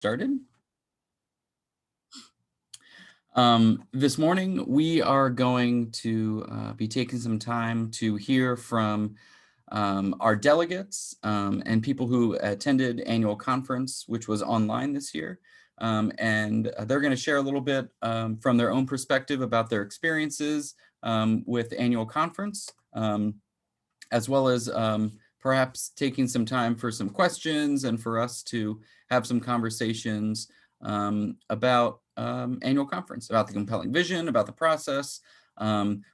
Started. This morning, we are going to be taking some time to hear from our delegates and people who attended annual conference, which was online this year. And they're going to share a little bit from their own perspective about their experiences with annual conference, as well as perhaps taking some time for some questions and for us to have some conversations about annual conference, about the compelling vision, about the process,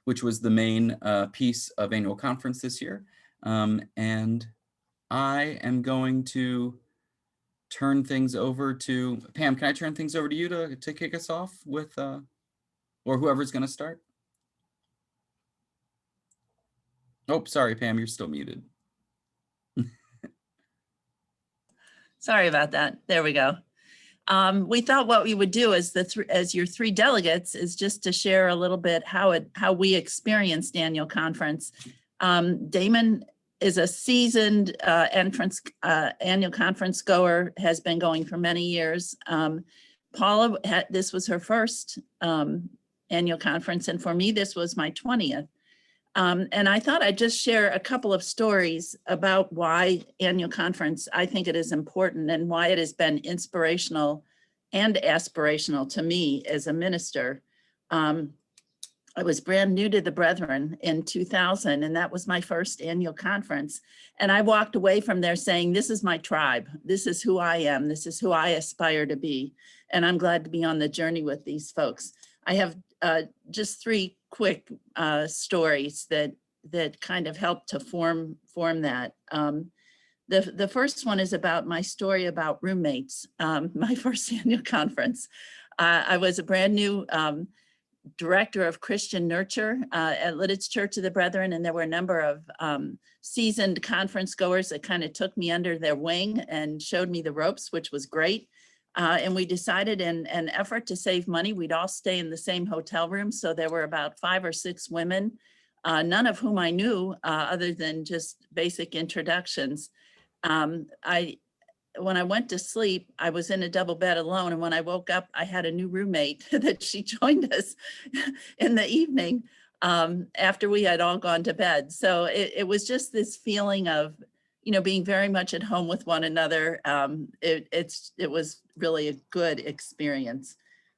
which was the main piece of annual conference this year. And I am going to turn things over to Pam. Can I turn things over to you to kick us off with, or whoever's going to start? Oh, sorry, Pam, you're still muted. Sorry about that. There we go. We thought what we would do as your three delegates is just to share a little bit how we experienced annual conference. Damon is a seasoned annual conference goer, has been going for many years. Paula, this was her first annual conference, and for me, this was my 20th. And I thought I'd just share a couple of stories about why annual conference, I think it is important, and why it has been inspirational and aspirational to me as a minister. I was brand new to the Brethren in 2000, and that was my first annual conference. And I walked away from there saying, this is my tribe. This is who I am. This is who I aspire to be. And I'm glad to be on the journey with these folks. I have just three quick stories that kind of helped to form that. The first one is about my story about roommates. My first annual conference. I was a brand new director of Christian Nurture at Lidditz Church of the Brethren, and there were a number of seasoned conference goers that kind of took me under their wing and showed me the ropes, which was great. And we decided in an effort to save money, we'd all stay in the same hotel room. So there were about 5 or 6 women, none of whom I knew other than just basic introductions. When I went to sleep, I was in a double bed alone. And when I woke up, I had a new roommate that she joined us in the evening after we had all gone to bed. So it was just this feeling of, being very much at home with one another. It was really a good experience.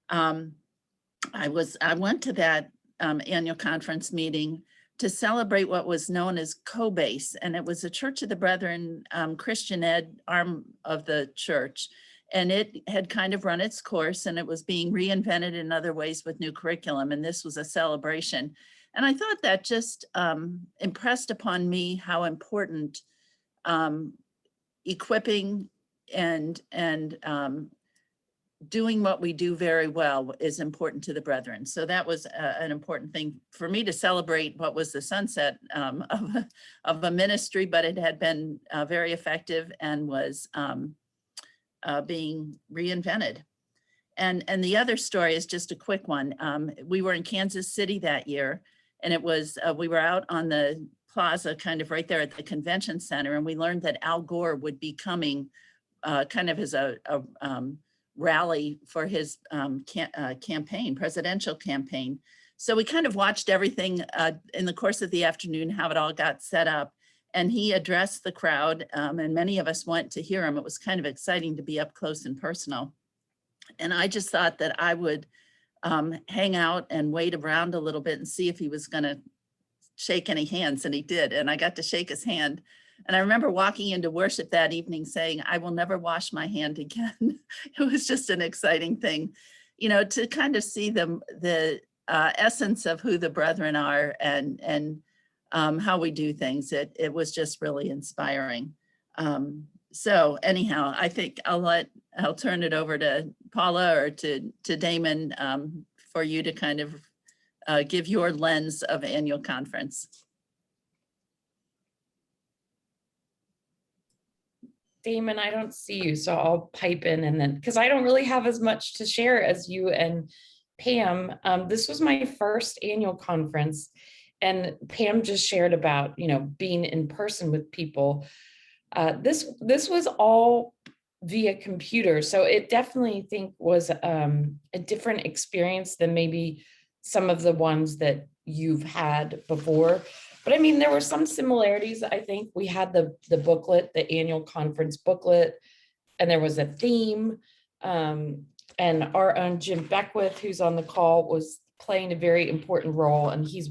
I went to that annual conference meeting to celebrate what was known as COBASE, and it was a Church of the Brethren Christian ed arm of the church. And it had kind of run its course, and it was being reinvented in other ways with new curriculum. And this was a celebration. And I thought that just impressed upon me how important equipping and doing what we do very well is important to the Brethren. So that was an important thing for me to celebrate what was the sunset of a ministry, but it had been very effective and was being reinvented. And the other story is just a quick one. We were in Kansas City that year, and it was, we were out on the plaza kind of right there at the convention center, and we learned that Al Gore would be coming kind of as a rally for his campaign, presidential campaign. So we kind of watched everything in the course of the afternoon, how it all got set up. And he addressed the crowd, and many of us went to hear him. It was kind of exciting to be up close and personal. And I just thought that I would hang out and wait around a little bit and see if he was going to shake any hands, and he did. And I got to shake his hand. And I remember walking into worship that evening saying, I will never wash my hand again. It was just an exciting thing, to kind of see the essence of who the Brethren are and how we do things. It was just really inspiring. So anyhow, I think I'll turn it over to Paula or to Damon for you to kind of give your lens of annual conference. Damon, I don't see you, so I'll pipe in, and then, because I don't really have as much to share as you and Pam. This was my first annual conference, and Pam just shared about, being in person with people. This was all via computer. So it definitely think was a different experience than maybe some of the ones that you've had before. But I mean, there were some similarities. I think we had the booklet, the annual conference booklet, and there was a theme. And our own Jim Beckwith, who's on the call, was playing a very important role, and he's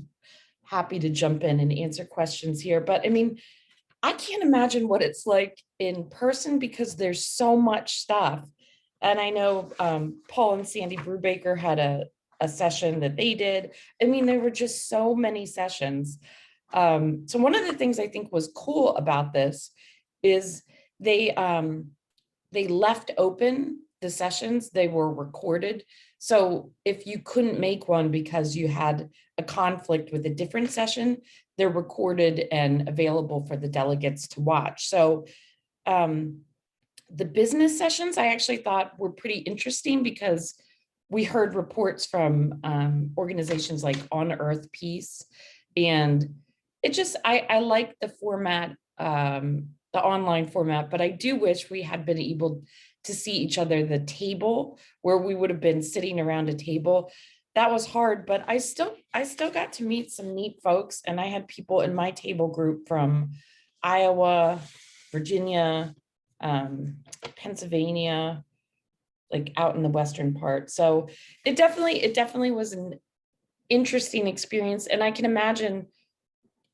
happy to jump in and answer questions here. But I mean, I can't imagine what it's like in person because there's so much stuff. And I know Paul and Sandy Brubaker had a session that they did. I mean, there were just so many sessions. So one of the things I think was cool about this is they left open the sessions, they were recorded. So if you couldn't make one because you had a conflict with a different session, they're recorded and available for the delegates to watch. So the business sessions I actually thought were pretty interesting because we heard reports from organizations like On Earth Peace, and it just, I like the format, the online format, but I do wish we had been able to see each other, the table where we would have been sitting around a table. That was hard, but I still got to meet some neat folks, and I had people in my table group from Iowa, Virginia, Pennsylvania, like out in the western part. So it definitely was an interesting experience. And I can imagine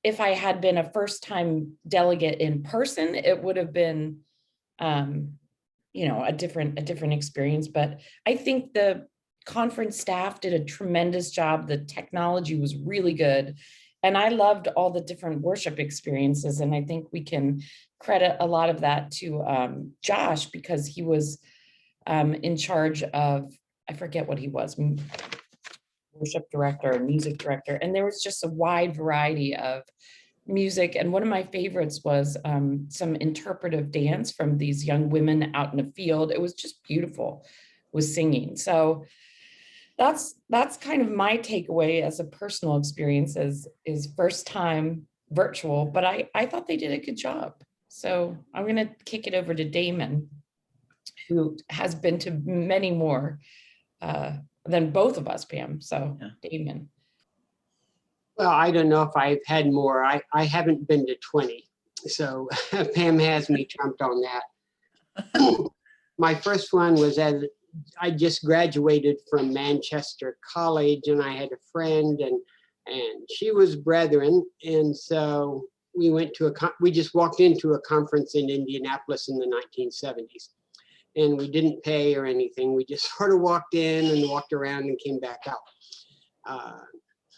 if I had been a first-time delegate in person, it would have been a different experience. But I think the conference staff did a tremendous job. The technology was really good. And I loved all the different worship experiences. And I think we can credit a lot of that to Josh, because he was in charge of, I forget what he was, worship director, music director. And there was just a wide variety of music. And one of my favorites was some interpretive dance from these young women out in the field. It was just beautiful with singing. So that's kind of my takeaway as a personal experience, is first time virtual, but I thought they did a good job. So I'm going to kick it over to Damon, who has been to many more than both of us, Pam. So yeah. Damon. Well, I don't know if I've had more. I haven't been to 20. So Pam has me trumped on that. My first one was as I just graduated from Manchester College, and I had a friend, and she was Brethren. And so we just walked into a conference in Indianapolis in the 1970s. And we didn't pay or anything. We just sort of walked in and walked around and came back out.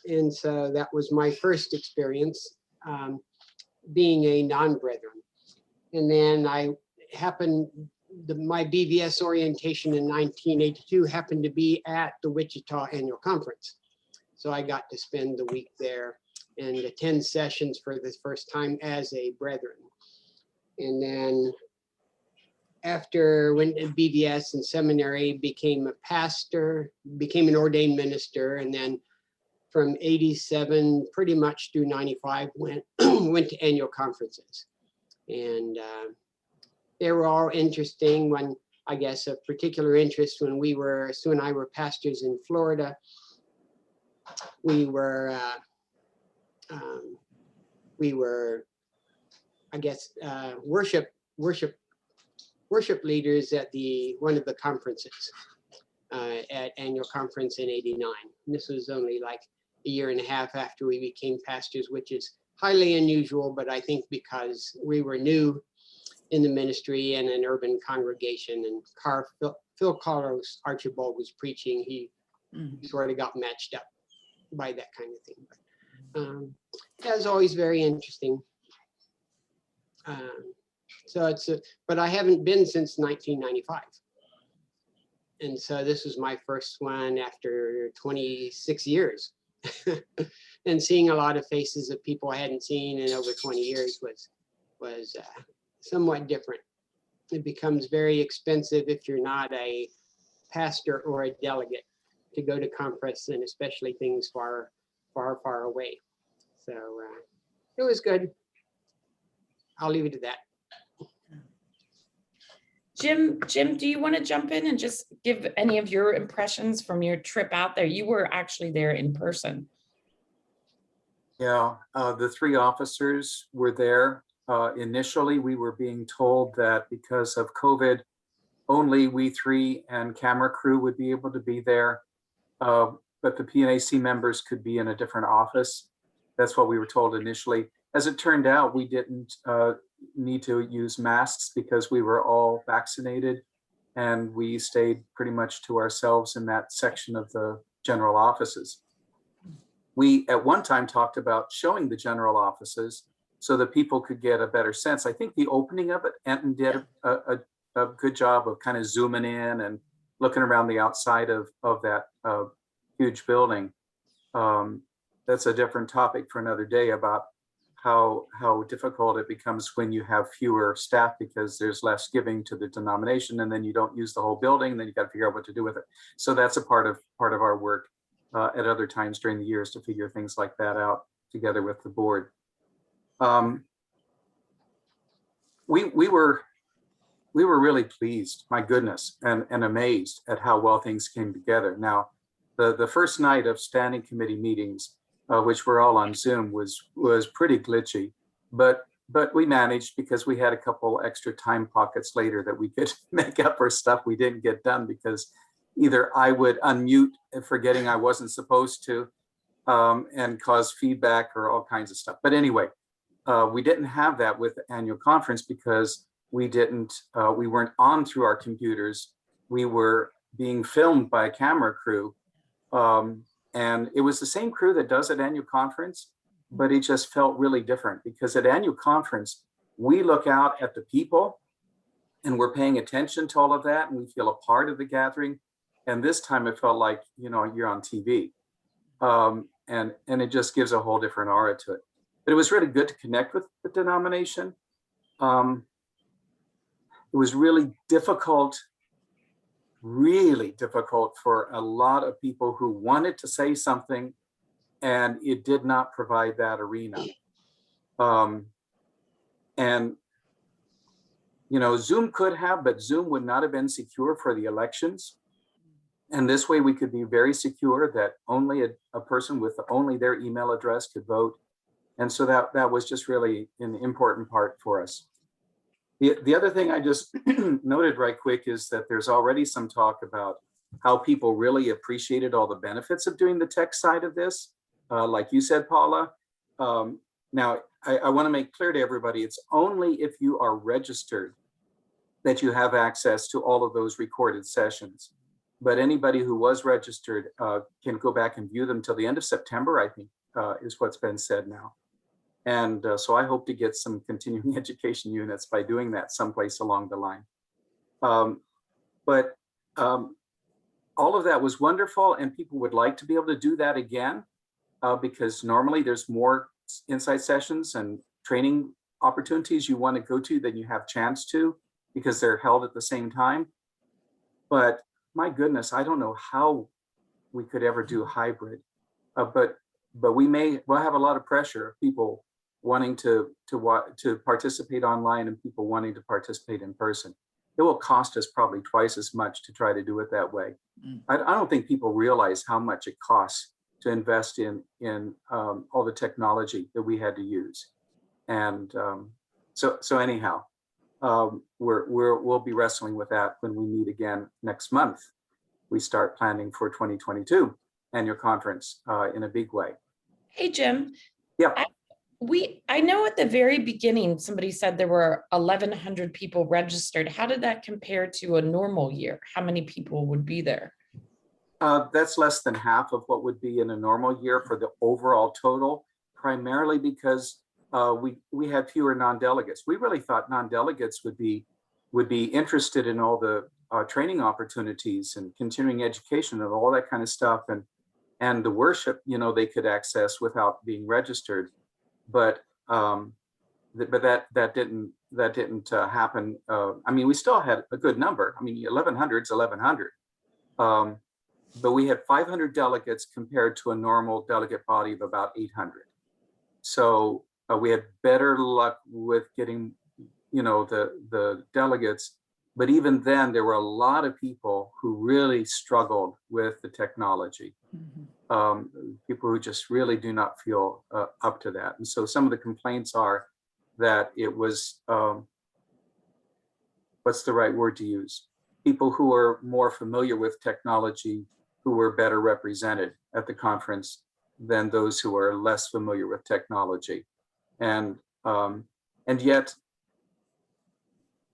And so that was my first experience being a non-Brethren. And then my BVS orientation in 1982 happened to be at the Wichita Annual Conference. So I got to spend the week there and attend sessions for the first time as a Brethren. And then after went to BVS and seminary, became a pastor, became an ordained minister, and then from 87 pretty much through 95 went to annual conferences. And they were all interesting. One, I guess, of particular interest when Sue and I were pastors in Florida. We were, I guess, worship leaders at one of the conferences at annual conference in 89. And this was only like a year and a half after we became pastors, which is highly unusual, but I think because we were new in the ministry and an urban congregation, and Phil Carlos Archibald was preaching, he sort of got matched up by that kind of thing. But that was always very interesting. So but I haven't been since 1995. And so this was my first one after 26 years. And seeing a lot of faces of people I hadn't seen in over 20 years was somewhat different. It becomes very expensive if you're not a pastor or a delegate to go to conference, and especially things far away. So it was good. I'll leave it at that. Jim, do you want to jump in and just give any of your impressions from your trip out there? You were actually there in person. Yeah, the 3 officers were there. Initially, we were being told that because of COVID, only we 3 and camera crew would be able to be there. But the PNAC members could be in a different office. That's what we were told initially. As it turned out, we didn't need to use masks because we were all vaccinated, and we stayed pretty much to ourselves in that section of the general offices. We at one time talked about showing the general offices so that people could get a better sense. I think the opening of it, Enton did a good job of kind of zooming in and looking around the outside of that huge building. That's a different topic for another day about how difficult it becomes when you have fewer staff because there's less giving to the denomination, and then you don't use the whole building, and then you got to figure out what to do with it. So that's a part of our work at other times during the years to figure things like that out together with the board. We were really pleased, my goodness, and amazed at how well things came together. Now, the first night of standing committee meetings, which were all on Zoom, was pretty glitchy, but we managed because we had a couple extra time pockets later that we could make up for stuff we didn't get done because either I would unmute forgetting I wasn't supposed to and cause feedback or all kinds of stuff. But anyway, we didn't have that with the annual conference because we weren't on through our computers. We were being filmed by a camera crew. And it was the same crew that does at annual conference, but it just felt really different because at annual conference, we look out at the people and we're paying attention to all of that and we feel a part of the gathering. And this time it felt like, you're on TV. And it just gives a whole different aura to it. But it was really good to connect with the denomination. It was really difficult for a lot of people who wanted to say something and it did not provide that arena. And Zoom could have, but Zoom would not have been secure for the elections. And this way we could be very secure that only a person with only their email address could vote. And so that was just really an important part for us. The other thing I just noted right quick is that there's already some talk about how people really appreciated all the benefits of doing the tech side of this. Like you said, Paula. Now, I want to make clear to everybody, it's only if you are registered that you have access to all of those recorded sessions. But anybody who was registered can go back and view them till the end of September, I think, is what's been said now. And so I hope to get some continuing education units by doing that someplace along the line. But all of that was wonderful, and people would like to be able to do that again because normally there's more insight sessions and training opportunities you want to go to than you have chance to because they're held at the same time. But my goodness, I don't know how we could ever do hybrid, but we'll have a lot of pressure of people wanting to participate online and people wanting to participate in person. It will cost us probably twice as much to try to do it that way. I don't think people realize how much it costs to invest in all the technology that we had to use. And so anyhow, we'll be wrestling with that when we meet again next month. We start planning for 2022 annual conference in a big way. Hey, Jim. Yeah. I know at the very beginning, somebody said there were 1,100 people registered. How did that compare to a normal year? How many people would be there? That's less than half of what would be in a normal year for the overall total, primarily because we had fewer non-delegates. We really thought non-delegates would be interested in all the training opportunities and continuing education and all that kind of stuff, and the worship, they could access without being registered. But that didn't happen. I mean, we still had a good number. I mean, 1,100 is 1,100. But we had 500 delegates compared to a normal delegate body of about 800. So we had better luck with getting, the delegates But even then, there were a lot of people who really struggled with the technology. People who just really do not feel up to that. And so some of the complaints are that it was, what's the right word to use? People who are more familiar with technology who were better represented at the conference than those who are less familiar with technology. And yet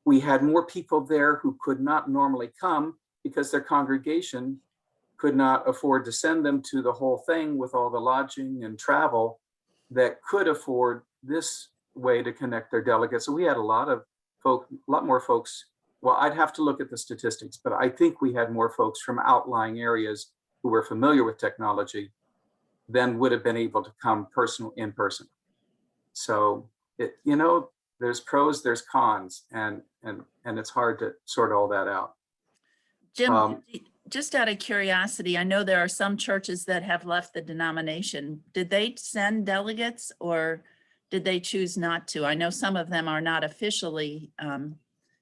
we had more people there who could not normally come because their congregation could not afford to send them to the whole thing with all the lodging and travel that could afford this way to connect their delegates. So we had a lot more folks. Well, I'd have to look at the statistics, but I think we had more folks from outlying areas who were familiar with technology than would have been able to come in person. So there's pros, there's cons, and it's hard to sort all that out. Jim, just out of curiosity, I know there are some churches that have left the denomination. Did they send delegates or did they choose not to? I know some of them are not officially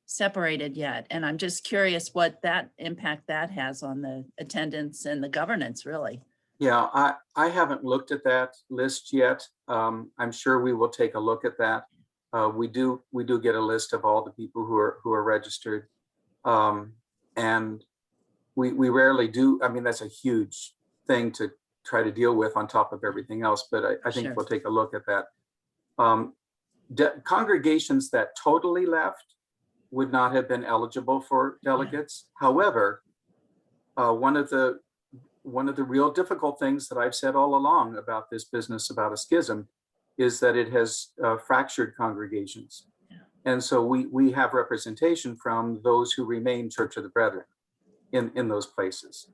separated yet. And I'm just curious what that impact that has on the attendance and the governance, really. Yeah, I haven't looked at that list yet. I'm sure we will take a look at that. We do get a list of all the people who are registered. And we rarely do. I mean, that's a huge thing to try to deal with on top of everything else, but I think Sure. we'll take a look at that. Congregations that totally left would not have been eligible for delegates. However, one of the real difficult things that I've said all along about this business about a schism is that it has fractured congregations. Yeah. And so we have representation from those who remain Church of the Brethren in those places.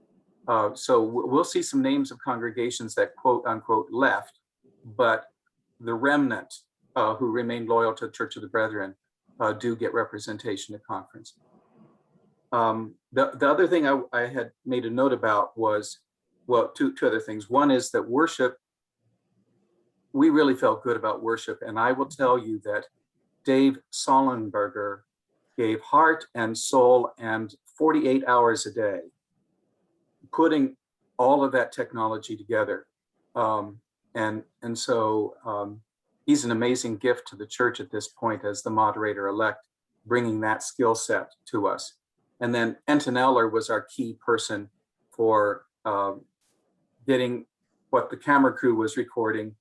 So we'll see some names of congregations that quote unquote left, but the remnant who remain loyal to the Church of the Brethren do get representation at conference. The other thing I had made a note about was, well, two other things. One is that worship, we really felt good about worship. And I will tell you that Dave Sollenberger gave heart and soul and 48 hours a day, putting all of that technology together. And so he's an amazing gift to the church at this point as the moderator-elect, bringing that skill set to us. And then Enton Eller was our key person for getting what the camera crew was recording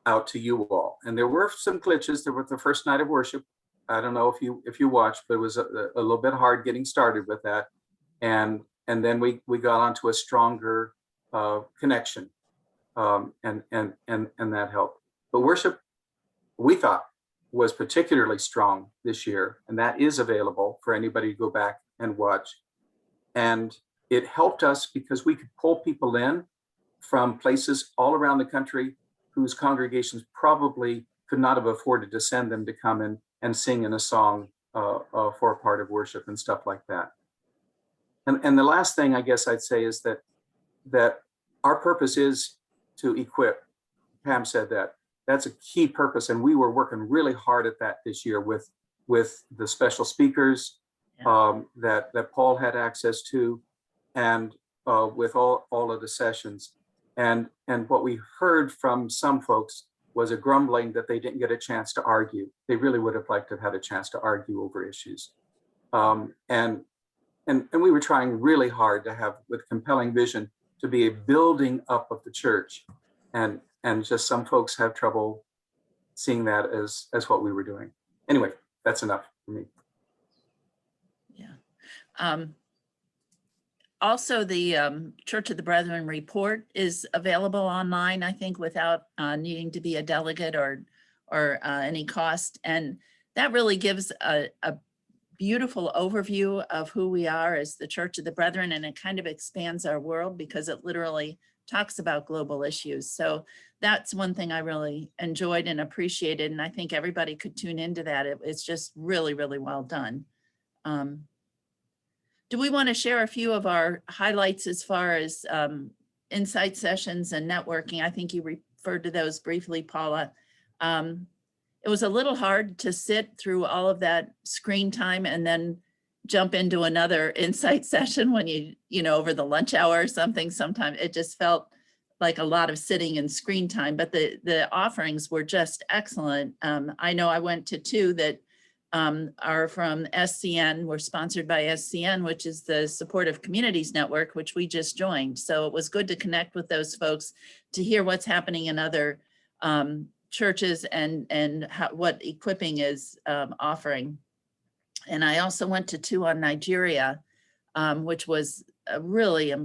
out to you all. And there were some glitches. There was the first night of worship. I don't know if you watched, but it was a little bit hard getting started with that. And then we got onto a stronger connection, and that helped. But worship, we thought, was particularly strong this year, and that is available for anybody to go back and watch. And it helped us because we could pull people in from places all around the country whose congregations probably could not have afforded to send them to come in and sing in a song for a part of worship and stuff like that. And the last thing I guess I'd say is that our purpose is to equip. Pam said that. That's a key purpose, and we were working really hard at that this year with the special speakers that Paul had access to, and with all of the sessions. And what we heard from some folks was a grumbling that they didn't get a chance to argue. They really would have liked to have had a chance to argue over issues. And we were trying really hard to have, with compelling vision, to be a building up of the church. And just some folks have trouble seeing that as what we were doing. Anyway, that's enough for me. Yeah. Also, the Church of the Brethren report is available online, I think, without needing to be a delegate or any cost. And that really gives a beautiful overview of who we are as the Church of the Brethren, and it kind of expands our world because it literally talks about global issues. So that's one thing I really enjoyed and appreciated, and I think everybody could tune into that. It's just really, really well done. Do we want to share a few of our highlights as far as insight sessions and networking? I think you referred to those briefly, Paula. It was a little hard to sit through all of that screen time and then jump into another insight session when you know, over the lunch hour or something. Sometimes it just felt like a lot of sitting and screen time, but the offerings were just excellent. I know I went to two that are from SCN, were sponsored by SCN, which is the Supportive Communities Network, which we just joined. So it was good to connect with those folks, to hear what's happening in other churches and what Equipping is offering. And I also went to two on Nigeria, which was really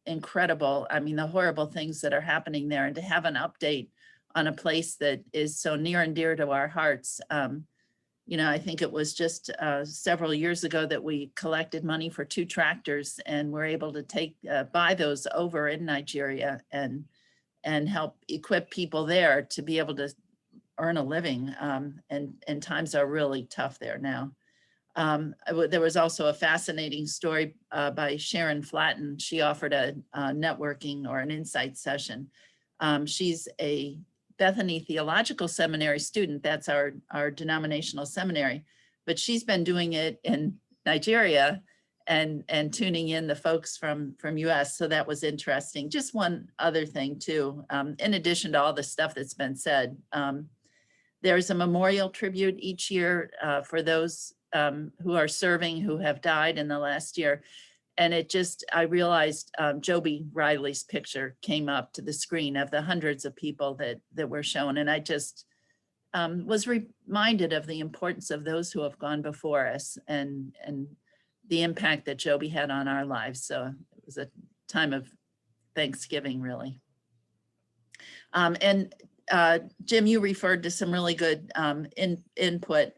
incredible. I mean, the horrible things that are happening there, and to have an update on a place that is so near and dear to our hearts. You know, I think it was just several years ago that we collected money for 2 tractors, and we're able to buy those over in Nigeria and help equip people there to be able to earn a living. And times are really tough there now. There was also a fascinating story by Sharon Flatten. She offered a networking or an insight session. She's a Bethany Theological Seminary student. That's our denominational seminary, but she's been doing it in Nigeria and tuning in the folks from US. So that was interesting. Just one other thing too, in addition to all the stuff that's been said, there's a memorial tribute each year for those who are serving, who have died in the last year. And I realized Joby Riley's picture came up to the screen of the hundreds of people that were shown. And I just was reminded of the importance of those who have gone before us and the impact that Joby had on our lives. So it was a time of Thanksgiving, really. Jim, you referred to some really good input.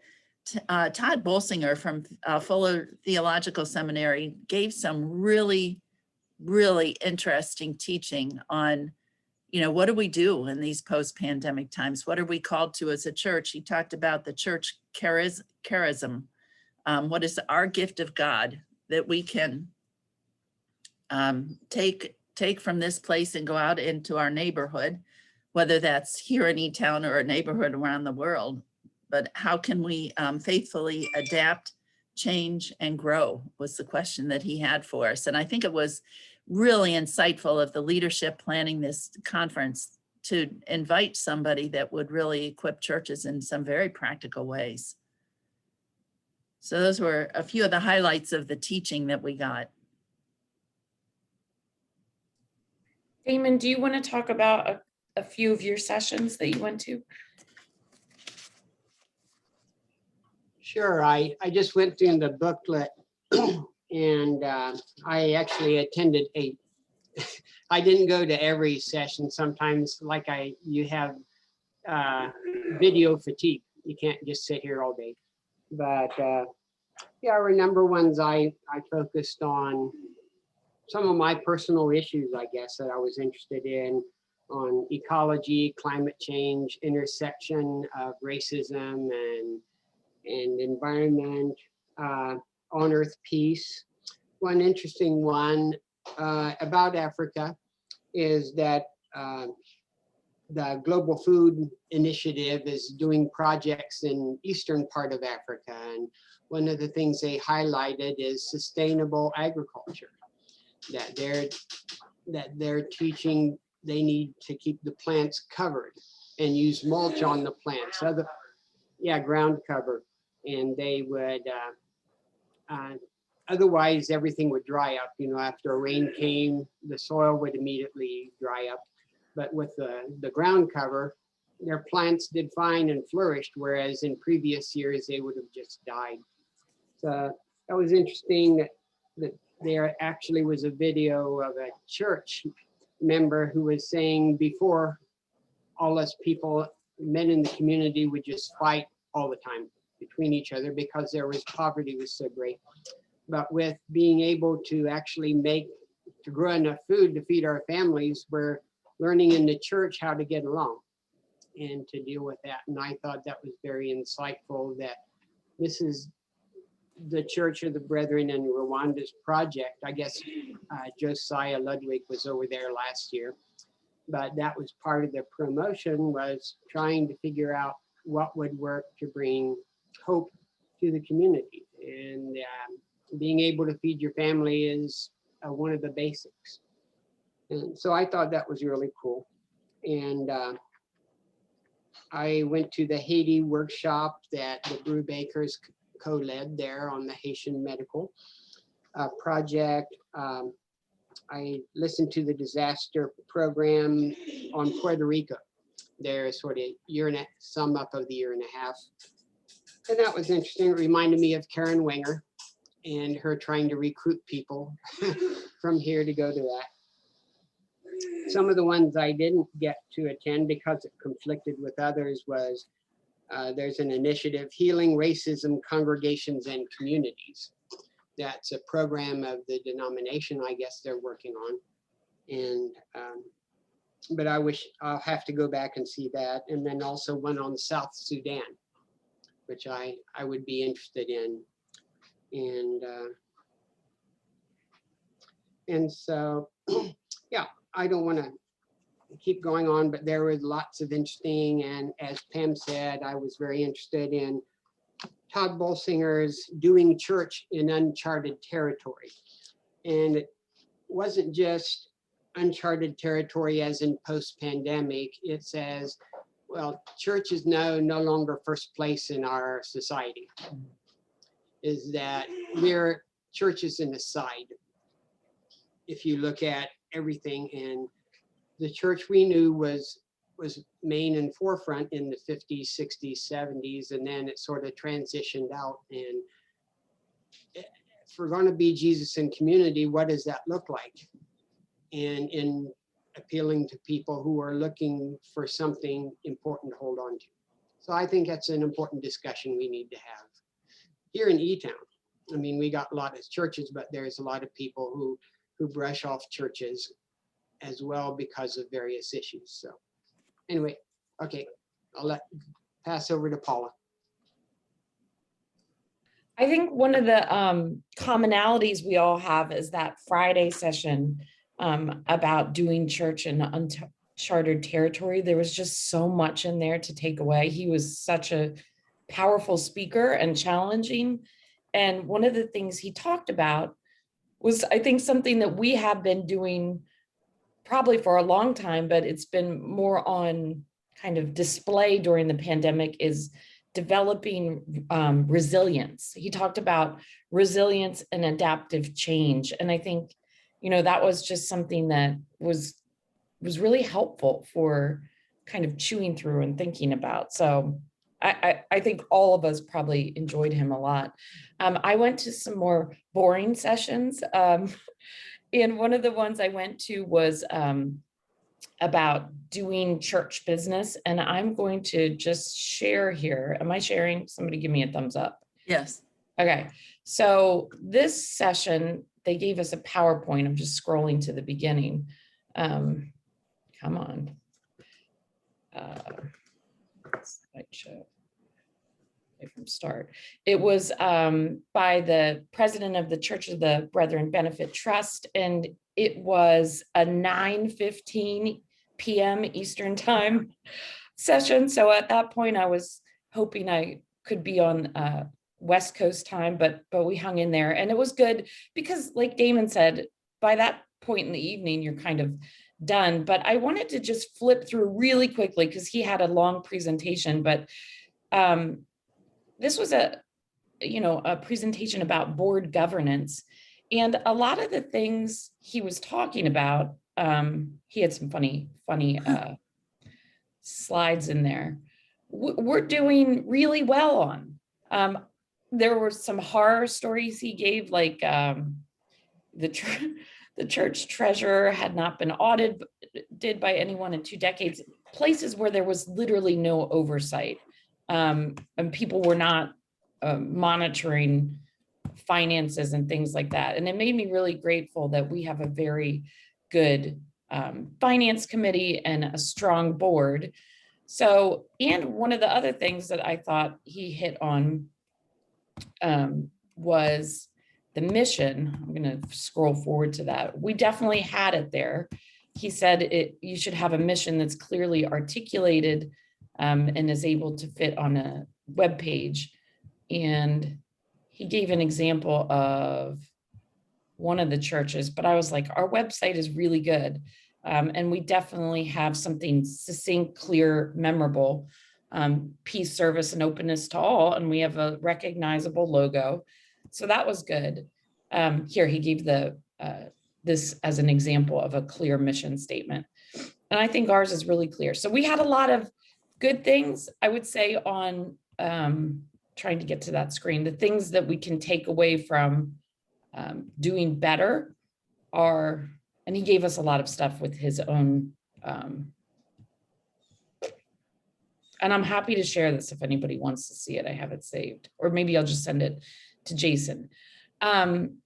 Todd Bolsinger from Fuller Theological Seminary gave some really, really interesting teaching on, you know, what do we do in these post-pandemic times? What are we called to as a church? He talked about the church charism. What is our gift of God that we can take from this place and go out into our neighborhood, whether that's here in E-Town or a neighborhood around the world. But how can we faithfully adapt, change, and grow was the question that he had for us. And I think it was really insightful of the leadership planning this conference to invite somebody that would really equip churches in some very practical ways. So those were a few of the highlights of the teaching that we got. Damon, do you want to talk about a few of your sessions that you went to? Sure, I just went through the booklet and I actually attended I didn't go to every session. Sometimes like you have video fatigue. You can't just sit here all day. But yeah, I remember ones I focused on some of my personal issues, I guess, that I was interested in, on ecology, climate change, intersection of racism and environment, on earth peace. One interesting one about Africa is that the Global Food Initiative is doing projects in eastern part of Africa. And one of the things they highlighted is sustainable agriculture, that they're teaching they need to keep the plants covered and use mulch on the plants, ground cover. And they would, otherwise everything would dry up. You know, after a rain came, the soil would immediately dry up. But with the ground cover, their plants did fine and flourished, whereas in previous years they would have just died. So that was interesting that there actually was a video of a church member who was saying before, all us people, men in the community, would just fight all the time between each other because poverty was so great. But with being able to actually grow enough food to feed our families, we're learning in the church how to get along and to deal with that. And I thought that was very insightful, that this is the Church of the Brethren in Rwanda's project. I guess Josiah Ludwig was over there last year, but that was part of their promotion, was trying to figure out what would work to bring hope to the community. And being able to feed your family is one of the basics. And so I thought that was really cool. And I went to the Haiti workshop that the Brewbakers co-led there on the Haitian medical project. I listened to the disaster program on Puerto Rico. Their sort of sum up of the year and a half. And that was interesting. It reminded me of Karen Wenger and her trying to recruit people from here to go to that. Some of the ones I didn't get to attend because it conflicted with others was there's an initiative, Healing Racism Congregations and Communities. That's a program of the denomination, I guess they're working on. And, but I'll have to go back and see that. And then also one on South Sudan, which I would be interested in. And so, yeah, I don't want to keep going on, but there was lots of interesting, and as Pam said, I was very interested in Todd Bolsinger's Doing Church in Uncharted Territory. And it wasn't just uncharted territory as in post-pandemic. It says, well, church is no longer first place in our society. Is that church is an aside. If you look at everything, and the church we knew was main and forefront in the 50s, 60s, 70s, and then it sort of transitioned out. And if we're going to be Jesus in community, what does that look like? And in appealing to people who are looking for something important to hold on to. So I think that's an important discussion we need to have. Here in E-Town, I mean, we got a lot of churches, but there's a lot of people who brush off churches as well because of various issues. So anyway, okay, I'll pass over to Paula. I think one of the commonalities we all have is that Friday session about doing church in uncharted territory. There was just so much in there to take away. He was such a powerful speaker and challenging. And one of the things he talked about was, I think, something that we have been doing probably for a long time, but it's been more on kind of display during the pandemic, is developing resilience. He talked about resilience and adaptive change. And I think, you know, that was just something that was really helpful for kind of chewing through and thinking about. So I think all of us probably enjoyed him a lot. I went to some more boring sessions. And one of the ones I went to was about doing church business. And I'm going to just share here. Am I sharing? Somebody give me a thumbs up. Yes. Okay. So this session, they gave us a PowerPoint. I'm just scrolling to the beginning. Come on. Slideshow. From start. It was by the president of the Church of the Brethren Benefit Trust, and it was a 9:15 p.m. Eastern time session. So at that point, I was hoping I could be on West Coast time, but we hung in there, and it was good because, like Damon said, by that point in the evening, you're kind of done. But I wanted to just flip through really quickly because he had a long presentation, but this was a presentation about board governance, and a lot of the things he was talking about, he had some funny slides in there. We're doing really well on. There were some horror stories he gave, like the church treasurer had not been audited by anyone in 2 decades, places where there was literally no oversight. And people were not monitoring finances and things like that. And it made me really grateful that we have a very good finance committee and a strong board. So, and one of the other things that I thought he hit on was the mission. I'm going to scroll forward to that. We definitely had it there. He said you should have a mission that's clearly articulated and is able to fit on a web page. And he gave an example of one of the churches, but I was like, our website is really good. And we definitely have something succinct, clear, memorable, peace, service, and openness to all. And we have a recognizable logo. So that was good. Here, he gave this as an example of a clear mission statement. And I think ours is really clear. So we had a lot of good things, I would say, on trying to get to that screen. The things that we can take away from doing better are, and he gave us a lot of stuff with his own, and I'm happy to share this if anybody wants to see it. I have it saved, or maybe I'll just send it to Jason. On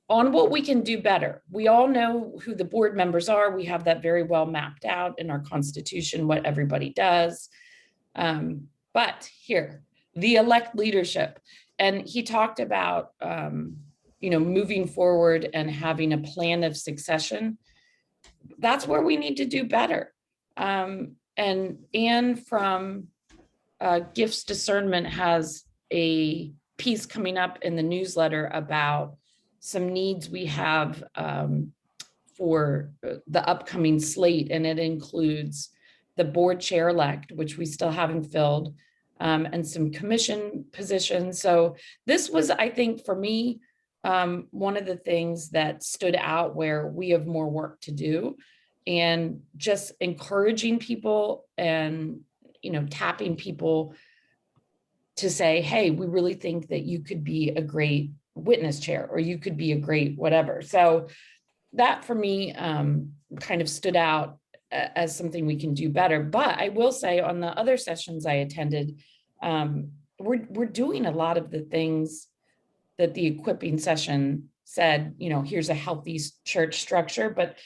what we can do better. We all know who the board members are. We have that very well mapped out in our constitution, what everybody does. But here, the elect leadership. And he talked about, moving forward and having a plan of succession. That's where we need to do better. And Anne from Gifts Discernment has a piece coming up in the newsletter about some needs we have for the upcoming slate, and it includes the board chair-elect, which we still haven't filled, and some commission positions. So this was, I think, for me, one of the things that stood out where we have more work to do, and just encouraging people and, tapping people to say, hey, we really think that you could be a great witness chair, or you could be a great whatever. So that for me kind of stood out as something we can do better. But I will say, on the other sessions I attended, we're doing a lot of the things that the equipping session said, here's a healthy church structure. But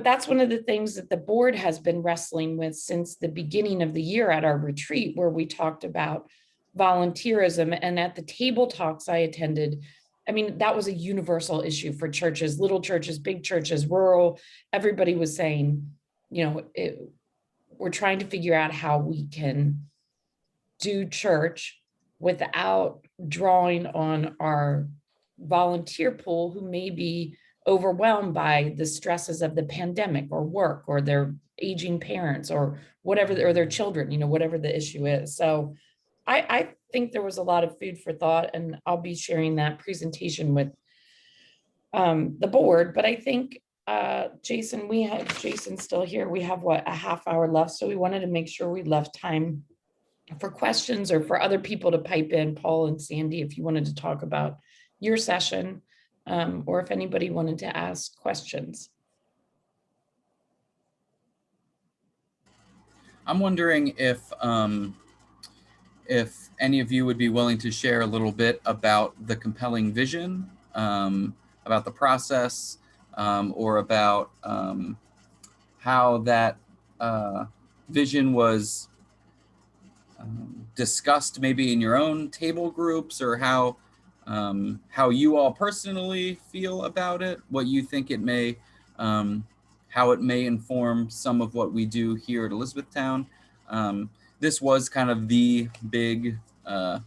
that's one of the things that the board has been wrestling with since the beginning of the year at our retreat, where we talked about volunteerism. And at the table talks I attended, that was a universal issue for churches, little churches, big churches, rural. Everybody was saying, we're trying to figure out how we can do church without drawing on our volunteer pool, who may be overwhelmed by the stresses of the pandemic, or work, or their aging parents, or whatever, or their children, whatever the issue is. So I think there was a lot of food for thought, and I'll be sharing that presentation with the board. But I think, Jason, Jason's still here. We have a half hour left. So we wanted to make sure we left time for questions, or for other people to pipe in. Paul and Sandy, if you wanted to talk about your session, or if anybody wanted to ask questions. I'm wondering if any of you would be willing to share a little bit about the compelling vision, about the process, or about how that vision was discussed maybe in your own table groups, or how you all personally feel about it, what you think it may, how it may inform some of what we do here at Elizabethtown. This was kind of the big, I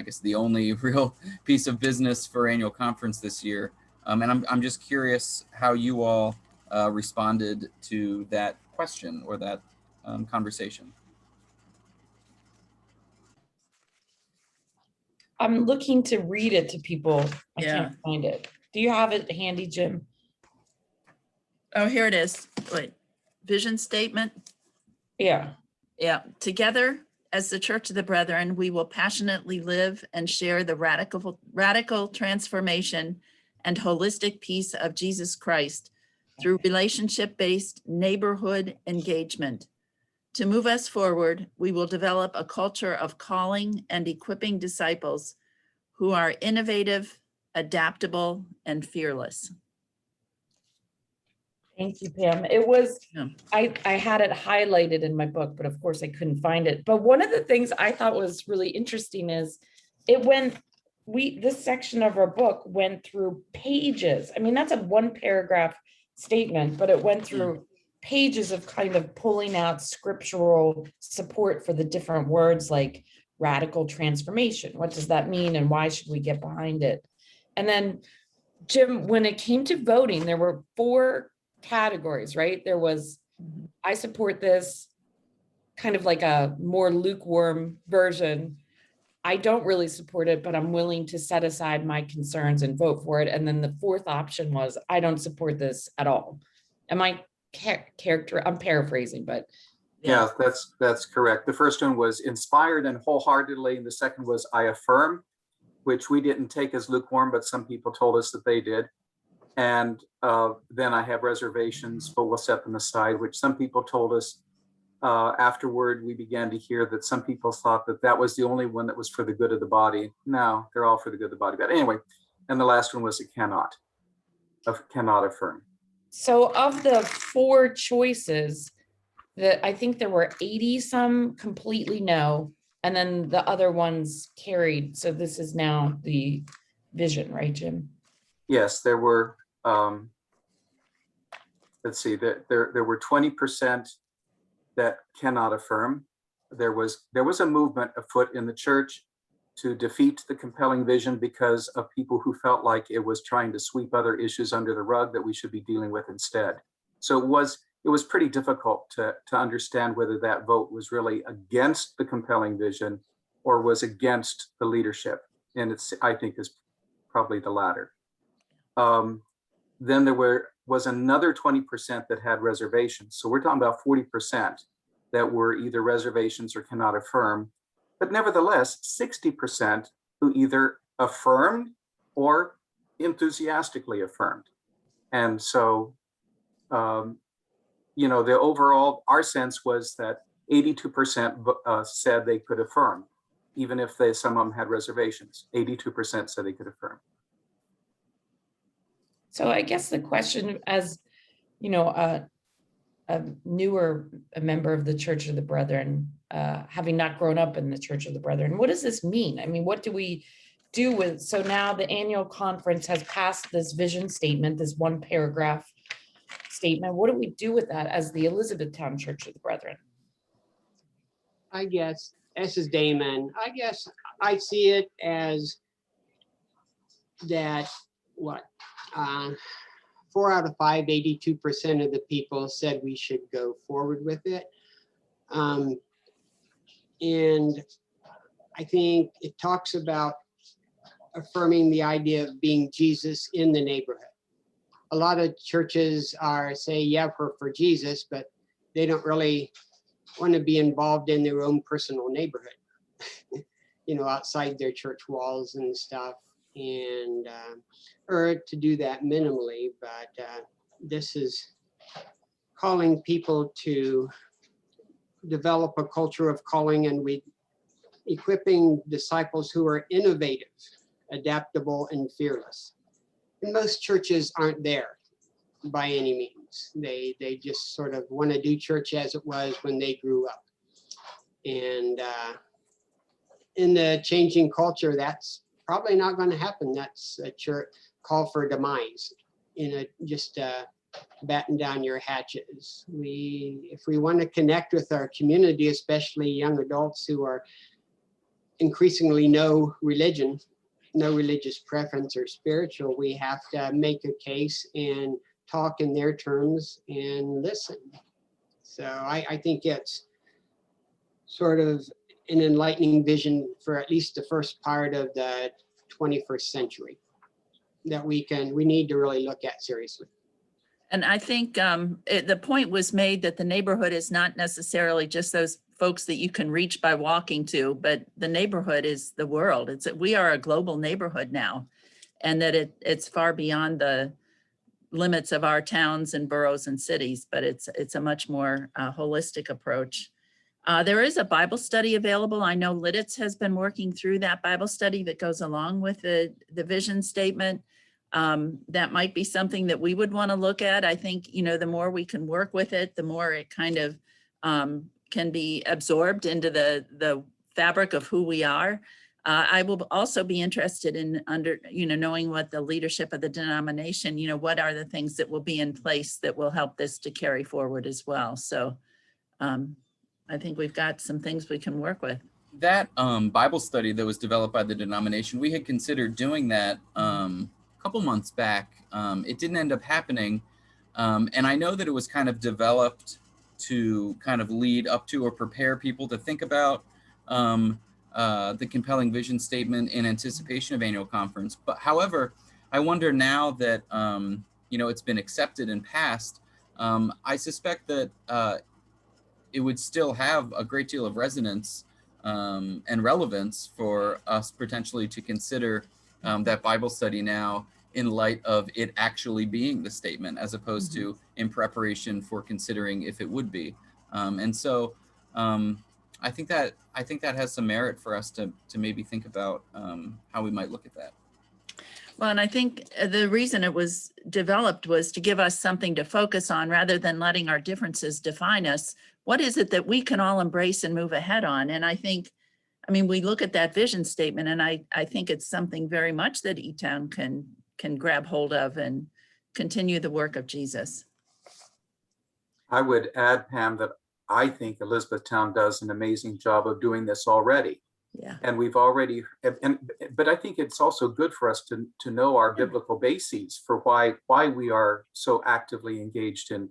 guess the only real piece of business for annual conference this year. And I'm just curious how you all responded to that question, or that conversation. I'm looking to read it to people. I Yeah. can't find it. Do you have it handy, Jim? Oh, here it is. Wait, vision statement. Yeah. Yeah. Together, as the Church of the Brethren, we will passionately live and share the radical transformation and holistic peace of Jesus Christ through relationship-based neighborhood engagement. To move us forward, we will develop a culture of calling and equipping disciples who are innovative, adaptable, and fearless. Thank you, Pam. It was, Yeah. I had it highlighted in my book, but of course I couldn't find it. But one of the things I thought was really interesting is this section of our book went through pages. That's a one paragraph statement, but it went through pages of kind of pulling out scriptural support for the different words, like radical transformation. What does that mean and why should we get behind it? And then Jim, when it came to voting, there were 4 categories, right? There was, I support this, kind of like a more lukewarm version. I don't really support it, but I'm willing to set aside my concerns and vote for it. And then the 4th option was, I don't support this at all. Am I I'm paraphrasing, but Yeah, that's correct. The first one was inspired and wholeheartedly, and the second was I affirm, which we didn't take as lukewarm, but some people told us that they did. And then I have reservations, but we'll set them aside, which some people told us afterward. We began to hear that some people thought that that was the only one that was for the good of the body. No, they're all for the good of the body. But anyway, and the last one was it cannot affirm. so of the 4 choices, that I think there were 80 some completely no, and then the other ones carried. So this is now the vision, right, Jim? Yes, there were, let's see, there were 20% that cannot affirm. There was a movement afoot in the church to defeat the compelling vision because of people who felt like it was trying to sweep other issues under the rug that we should be dealing with instead. So it was pretty difficult to understand whether that vote was really against the compelling vision or was against the leadership. And I think is probably the latter. Then there was another 20% that had reservations. So we're talking about 40% that were either reservations or cannot affirm. But nevertheless, 60% who either affirmed or enthusiastically affirmed. And so, the overall, our sense was that 82% said they could affirm, even if some of them had reservations. 82% said they could affirm. So I guess the question, as a newer member of the Church of the Brethren, having not grown up in the Church of the Brethren, what does this mean? I mean, what do we do with, so now the annual conference has passed this vision statement, this 1-paragraph statement. What do we do with that as the Elizabethtown Church of the Brethren? I guess, this is Damon. I guess I see it as that, 4 out of 5, 82% of the people said we should go forward with it. And I think it talks about affirming the idea of being Jesus in the neighborhood. A lot of churches say, yeah, for Jesus, but they don't really want to be involved in their own personal neighborhood, outside their church walls and stuff. And or to do that minimally, but this is calling people to develop a culture of calling, and equipping disciples who are innovative, adaptable, and fearless. And most churches aren't there by any means. They just sort of want to do church as it was when they grew up. And in the changing culture, that's probably not going to happen. That's a church call for demise, just batten down your hatches. If we want to connect with our community, especially young adults who are increasingly no religious preference or spiritual, we have to make a case and talk in their terms and listen. So I think it's sort of an enlightening vision for at least the first part of the 21st century that we need to really look at seriously. And I think the point was made that the neighborhood is not necessarily just those folks that you can reach by walking to, but the neighborhood is the world. We are a global neighborhood now, and that it's far beyond the limits of our towns and boroughs and cities, but it's a much more holistic approach. There is a Bible study available. I know Lidditz has been working through that Bible study that goes along with the vision statement. That might be something that we would want to look at. I think, the more we can work with it, the more it kind of can be absorbed into the fabric of who we are. I will also be interested in knowing what the leadership of the denomination, what are the things that will be in place that will help this to carry forward as well. So I think we've got some things we can work with. that Bible study that was developed by the denomination, we had considered doing that a couple months back. It didn't end up happening. And I know that it was kind of developed to kind of lead up to or prepare people to think about the compelling vision statement in anticipation of annual conference. But however, I wonder now that, it's been accepted and passed, I suspect that it would still have a great deal of resonance and relevance for us potentially to consider that Bible study now in light of it actually being the statement, as opposed to in preparation for considering if it would be. And so I think that has some merit for us to maybe think about how we might look at that. Well, and I think the reason it was developed was to give us something to focus on rather than letting our differences define us. What is it that we can all embrace and move ahead on? And we look at that vision statement, and I think it's something very much that E-Town can grab hold of and continue the work of Jesus. I would add, Pam, that I think Elizabethtown does an amazing job of doing this already. Yeah. And we've already, but I think it's also good for us to know our biblical bases for why we are so actively engaged in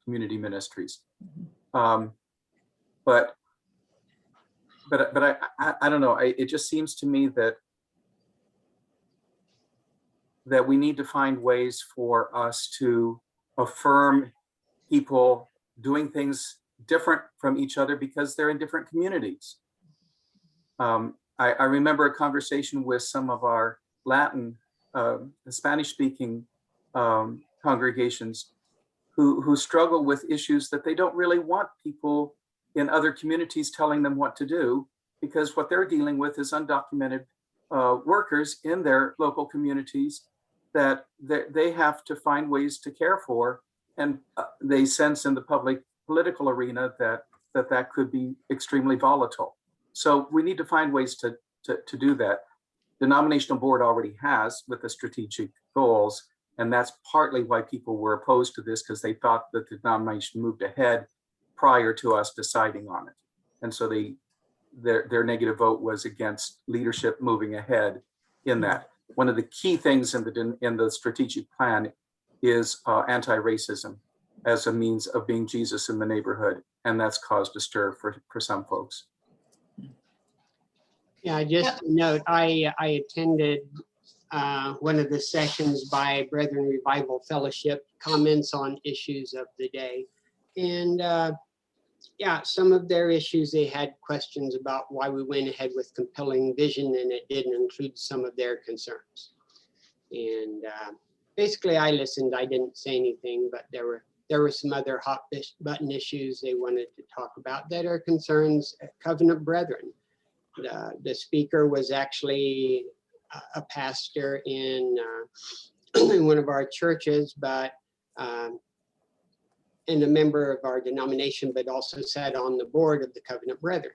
community ministries. But I don't know. It just seems to me that we need to find ways for us to affirm people doing things different from each other because they're in different communities. I remember a conversation with some of our Latin, Spanish-speaking congregations who struggle with issues that they don't really want people in other communities telling them what to do, because what they're dealing with is undocumented workers in their local communities that they have to find ways to care for, and they sense in the public political arena that could be extremely volatile. So we need to find ways to do that. The denominational board already has with the strategic goals, and that's partly why people were opposed to this, because they thought that the denomination moved ahead prior to us deciding on it. And so their negative vote was against leadership moving ahead in that. One of the key things in the strategic plan is anti-racism as a means of being Jesus in the neighborhood, and that's caused a stir for some folks. Yeah, just to note, I attended one of the sessions by Brethren Revival Fellowship, comments on issues of the day. And yeah, some of their issues, they had questions about why we went ahead with compelling vision, and it didn't include some of their concerns. And basically I listened, I didn't say anything, but there were some other hot button issues they wanted to talk about that are concerns at Covenant Brethren. The speaker was actually a pastor in one of our churches, but and a member of our denomination, but also sat on the board of the Covenant Brethren.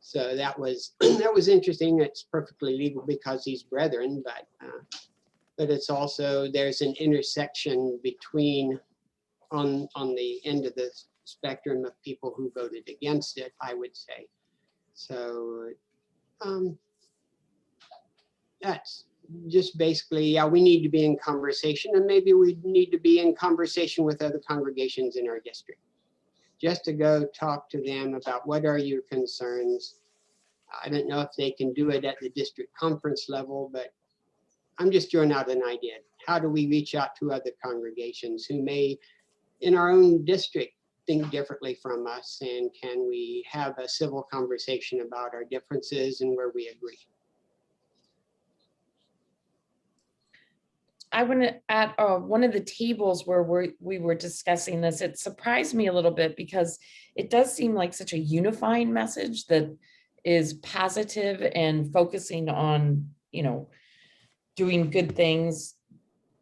So that was interesting. It's perfectly legal because he's brethren, but it's also, there's an intersection between on the end of the spectrum of people who voted against it, I would say. So that's just basically, yeah, we need to be in conversation, and maybe we need to be in conversation with other congregations in our district, just to go talk to them about what are your concerns. I don't know if they can do it at the district conference level, but I'm just throwing out an idea. How do we reach out to other congregations who may, in our own district, think differently from us, and can we have a civil conversation about our differences and where we agree? I want to add one of the tables where we were discussing this. It surprised me a little bit because it does seem like such a unifying message that is positive and focusing on, doing good things,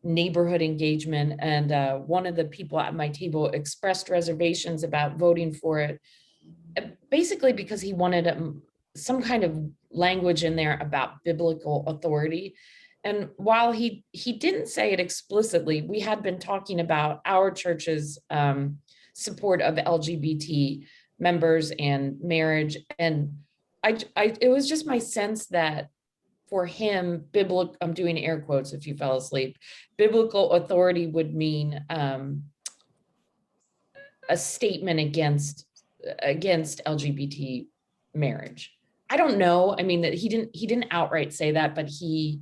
neighborhood engagement. And one of the people at my table expressed reservations about voting for it, basically because he wanted some kind of language in there about biblical authority. And while he didn't say it explicitly, we had been talking about our church's support of LGBT members and marriage. And it was just my sense that for him, biblical, I'm doing air quotes if you fell asleep, biblical authority would mean a statement against LGBT marriage. I don't know. I mean, that he didn't outright say that, but he,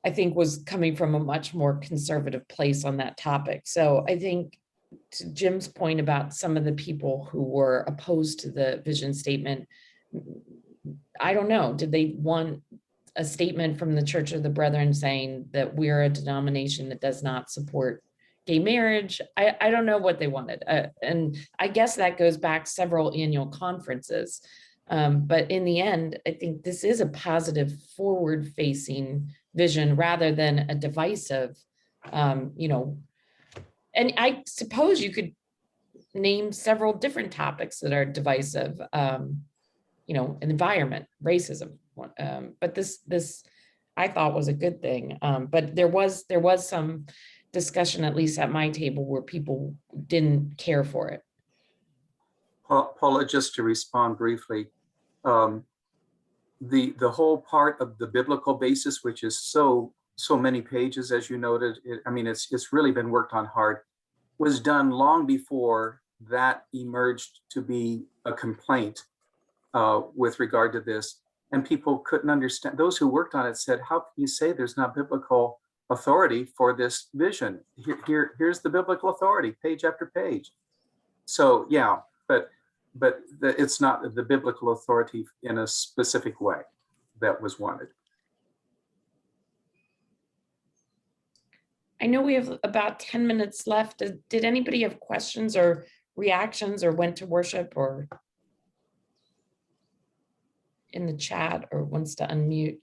I think, was coming from a much more conservative place on that topic. So I think, to Jim's point about some of the people who were opposed to the vision statement, I don't know, did they want a statement from the Church of the Brethren saying that we're a denomination that does not support gay marriage? I don't know what they wanted. And I guess that goes back several annual conferences. But in the end, I think this is a positive forward-facing vision rather than a divisive, and I suppose you could name several different topics that are divisive, environment, racism. But this I thought was a good thing. But there was some discussion, at least at my table, where people didn't care for it. Paula, just to respond briefly, the whole part of the biblical basis, which is so many pages, as you noted, it's really been worked on hard, was done long before that emerged to be a complaint with regard to this. And people couldn't understand. Those who worked on it said, how can you say there's not biblical authority for this vision? Here's the biblical authority, page after page. So yeah, but it's not the biblical authority in a specific way that was wanted. I know we have about 10 minutes left. Did anybody have questions or reactions, or went to worship, or in the chat, or wants to unmute?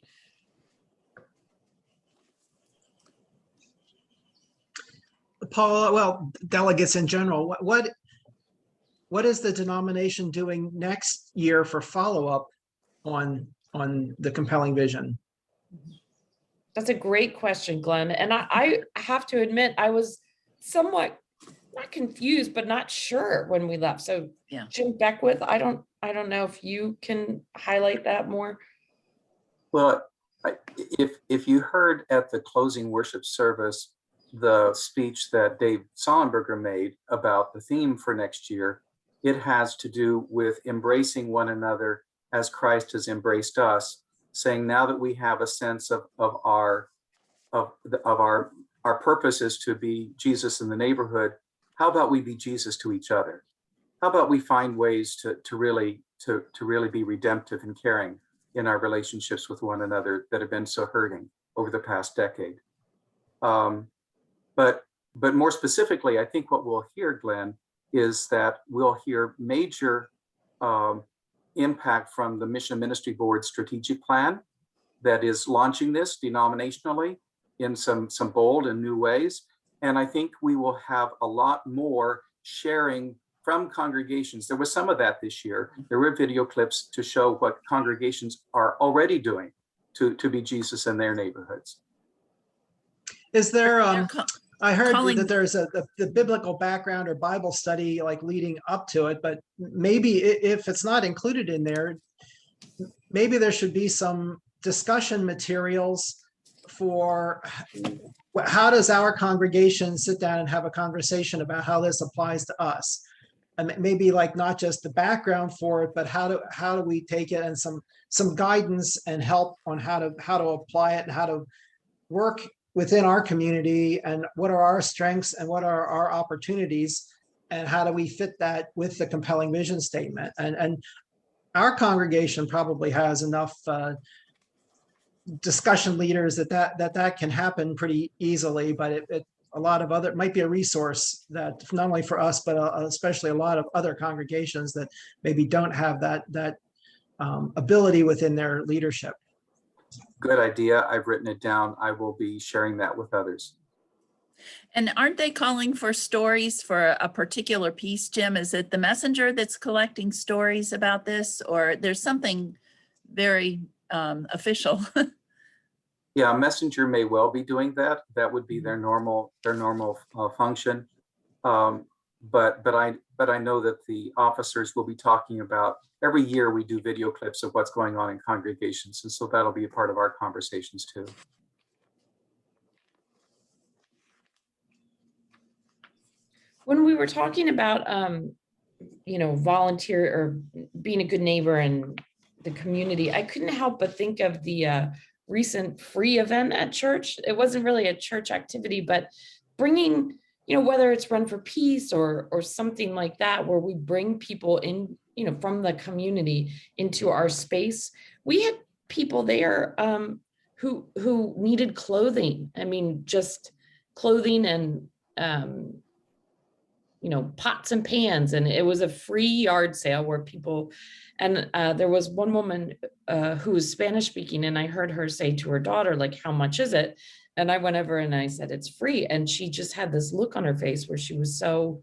Paula, well, delegates in general, what is the denomination doing next year for follow-up on the compelling vision? That's a great question, Glenn. And I have to admit, I was somewhat not confused, but not sure when we left. So Yeah. Jim Beckwith, I don't know if you can highlight that more. Well, if you heard at the closing worship service the speech that Dave Sollenberger made about the theme for next year, it has to do with embracing one another as Christ has embraced us, saying now that we have a sense of our purpose is to be Jesus in the neighborhood, how about we be Jesus to each other? How about we find ways to really be redemptive and caring in our relationships with one another that have been so hurting over the past decade? But more specifically, I think what we'll hear, Glenn, is that we'll hear major impact from the Mission Ministry Board strategic plan that is launching this denominationally in some bold and new ways. And I think we will have a lot more sharing from congregations. There was some of that this year. There were video clips to show what congregations are already doing to be Jesus in their neighborhoods. Is there, They're I heard calling- that there's the biblical background or Bible study like leading up to it, but maybe if it's not included in there, maybe there should be some discussion materials for how does our congregation sit down and have a conversation about how this applies to us? And maybe like not just the background for it, but how do we take it, and some guidance and help on how to apply it and how to work within our community, and what are our strengths and what are our opportunities, and how do we fit that with the compelling vision statement? And our congregation probably has enough discussion leaders that can happen pretty easily, but a lot of other, it might be a resource that not only for us, but especially a lot of other congregations that maybe don't have that ability within their leadership. Good idea. I've written it down. I will be sharing that with others. And aren't they calling for stories for a particular piece, Jim? Is it the Messenger that's collecting stories about this, or there's something very official? Yeah, Messenger may well be doing that. That would be their normal function. but I know that the officers will be talking about, every year we do video clips of what's going on in congregations. And so that'll be a part of our conversations too. When we were talking about, volunteer or being a good neighbor in the community, I couldn't help but think of the recent free event at church. It wasn't really a church activity, but bringing, whether it's Run for Peace or something like that, where we bring people in, from the community into our space. We had people there who needed clothing. I mean, just clothing and pots and pans, and it was a free yard sale where people, and there was one woman who was Spanish speaking, and I heard her say to her daughter, like, how much is it? And I went over and I said, it's free. And she just had this look on her face where she was so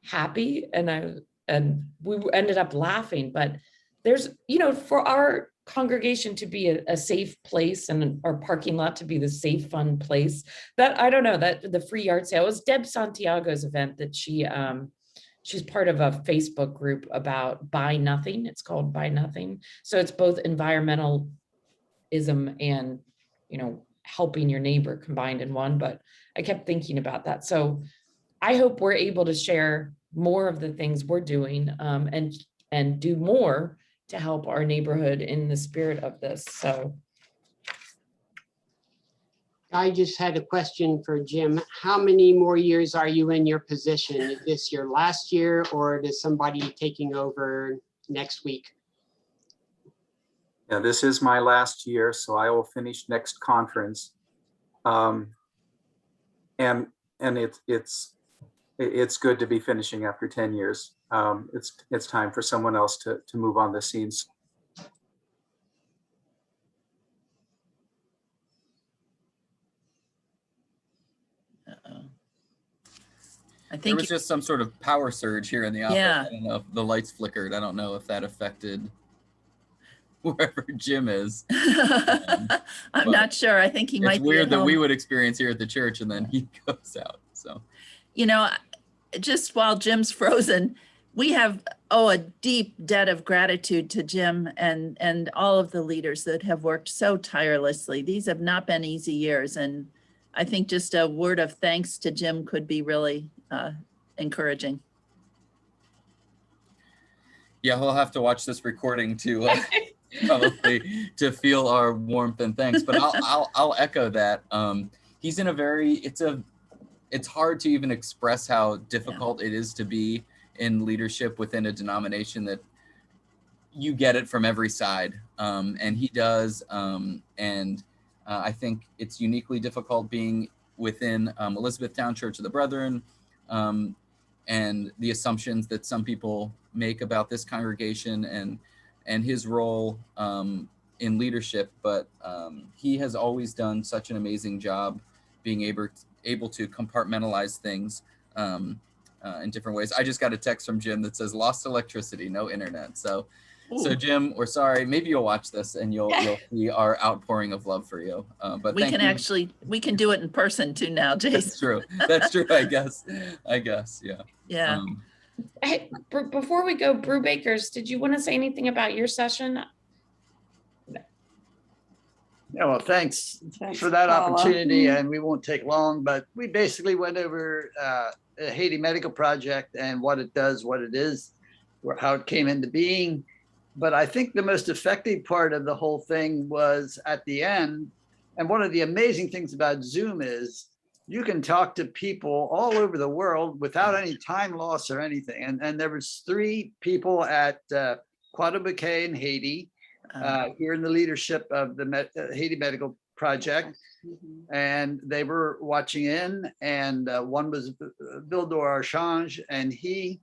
happy, and we ended up laughing. But there's, for our congregation to be a safe place and our parking lot to be the safe, fun place, that, I don't know, that the free yard sale was Deb Santiago's event that she's part of a Facebook group about Buy Nothing. It's called Buy Nothing. So it's both environmentalism and, helping your neighbor combined in one. But I kept thinking about that. So I hope we're able to share more of the things we're doing and do more to help our neighborhood in the spirit of this. So I just had a question for Jim. How many more years are you in your position? Is this your last year, or is somebody taking over next week? Yeah, this is my last year, so I will finish next conference. And it's good to be finishing after 10 years. It's time for someone else to move on the scenes. Uh-oh. I There think, was just some sort of power surge here in the office. Yeah. I don't know if the lights flickered. I don't know if that affected wherever Jim is. I'm but not sure. I think he might It's be weird at that we home. would experience here at the church and then he goes out. So Just while Jim's frozen, we have a deep debt of gratitude to Jim and all of the leaders that have worked so tirelessly. These have not been easy years, and I think just a word of thanks to Jim could be really encouraging. yeah, he'll have to watch this recording to probably to feel our warmth and thanks. But I'll echo that. He's in a very it's hard to even express how difficult it is to be in leadership within a denomination that you get it from every side. And he does. I think it's uniquely difficult being within Elizabethtown Church of the Brethren, and the assumptions that some people make about this congregation and his role in leadership. But he has always done such an amazing job being able to compartmentalize things in different ways. I just got a text from Jim that says lost electricity, no internet. So Jim, we're sorry. Maybe you'll watch this and you'll see our outpouring of love for you. But We can do it in person too now, Jason. That's true. That's true. I guess. Yeah. Yeah. hey, before we go, Brew Bakers, did you want to say anything about your session? Yeah, well, thanks for that opportunity, and we won't take long, but we basically went over the Haiti Medical Project and what it does, what it is, how it came into being. But I think the most effective part of the whole thing was at the end. And one of the amazing things about Zoom is you can talk to people all over the world without any time loss or anything. And there was 3 people at Croix-de-Bouquet in Haiti, here in the leadership of the Haiti Medical Project. And they were watching in, and one was Bill Dorchange, and he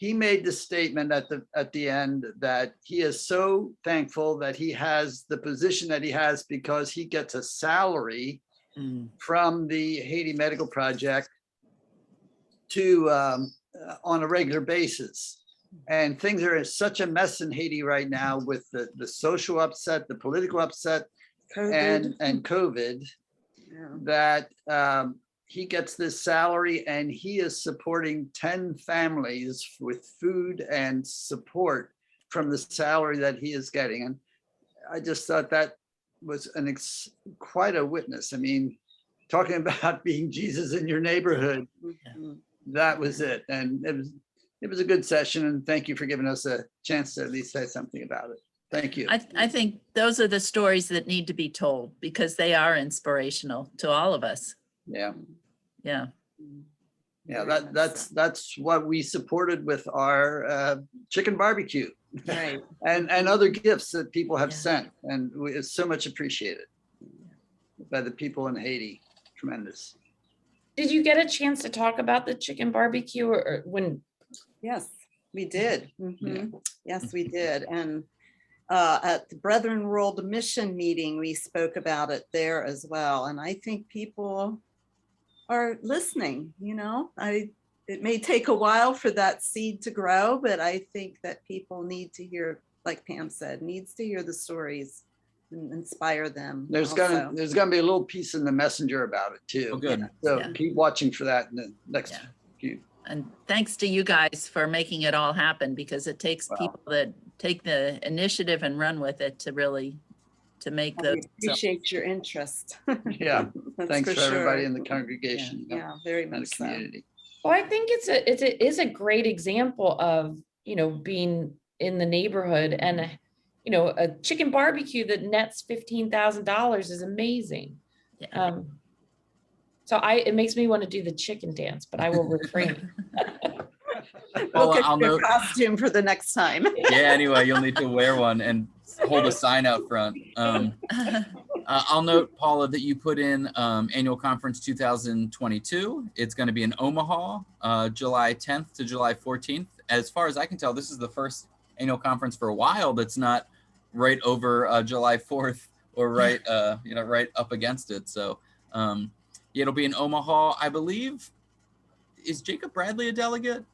made the statement at the end that he is so thankful that he has the position that he has because he gets a salary from the Haiti Medical Project on a regular basis. And things are such a mess in Haiti right now with the social upset, the political upset, COVID. and COVID, that he gets this salary and he is supporting 10 families with food and support from the salary that he is getting. And I just thought that was quite a witness. I mean, talking about being Jesus in your neighborhood, that was it. And it was a good session, and thank you for giving us a chance to at least say something about it. Thank you. I think those are the stories that need to be told because they are inspirational to all of us. Yeah. Yeah. Yeah, that's what we supported with our chicken barbecue. Right. And other gifts that people have Yeah. sent, and it's so much appreciated by the people in Haiti. Tremendous. Did you get a chance to talk about the chicken barbecue or when? Yes, we did. Yes, we did. And at the Brethren World Mission meeting, we spoke about it there as well. And I think people are listening, you know. It may take a while for that seed to grow, but I think that people need to hear, like Pam said, needs to hear the stories and inspire them. There's also. gonna be a little piece in the messenger about it too. Oh, good. So Yeah. keep watching for that in the next Yeah. few. And thanks to you guys for making it all happen because it takes Wow. people that take the initiative and run with it to really, to make I those. appreciate your interest. Yeah, That's thanks for sure. everybody in the congregation. Yeah, very And the much so. community. Well, I think it is a great example of, being in the neighborhood, and a chicken barbecue that nets $15,000 is amazing. Yeah. So it makes me want to do the chicken dance, but I will refrain. Well, We'll get I'll your note, costume for the next time. yeah, anyway, you'll need to wear one and hold a sign out front. I'll note, Paula, that you put in annual conference 2022. It's going to be in Omaha, July 10th to July 14th. As far as I can tell, this is the first annual conference for a while that's not right over July 4th or right up against it. So it'll be in Omaha, I believe. Is Jacob Bradley a delegate?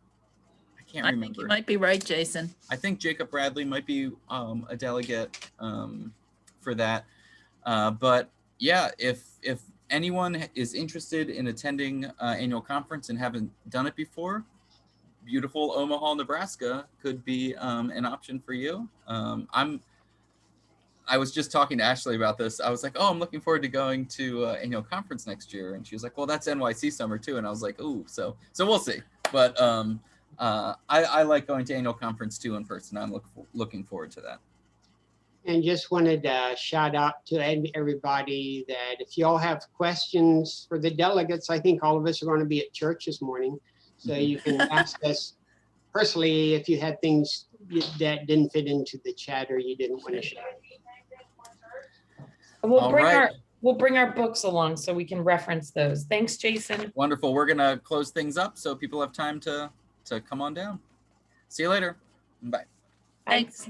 I can't I remember. think you might be right, Jason. I think Jacob Bradley might be a delegate for that. But yeah, if anyone is interested in attending annual conference and haven't done it before, beautiful Omaha, Nebraska could be an option for you. I was just talking to Ashley about this. I was like, oh, I'm looking forward to going to annual conference next year. And she was like, well, that's NYC summer too. And I was like, ooh, so we'll see. But I like going to annual conference too in person. I'm looking forward to that. And just wanted to shout out to everybody that if y'all have questions for the delegates, I think all of us are going to be at church this morning. So you can ask us personally if you had things that didn't fit into the chat or you didn't want to share. We'll All bring right. our books along so we can reference those. Thanks, Jason. Wonderful. We're going to close things up so people have time to come on down. See you later. Bye. Thanks.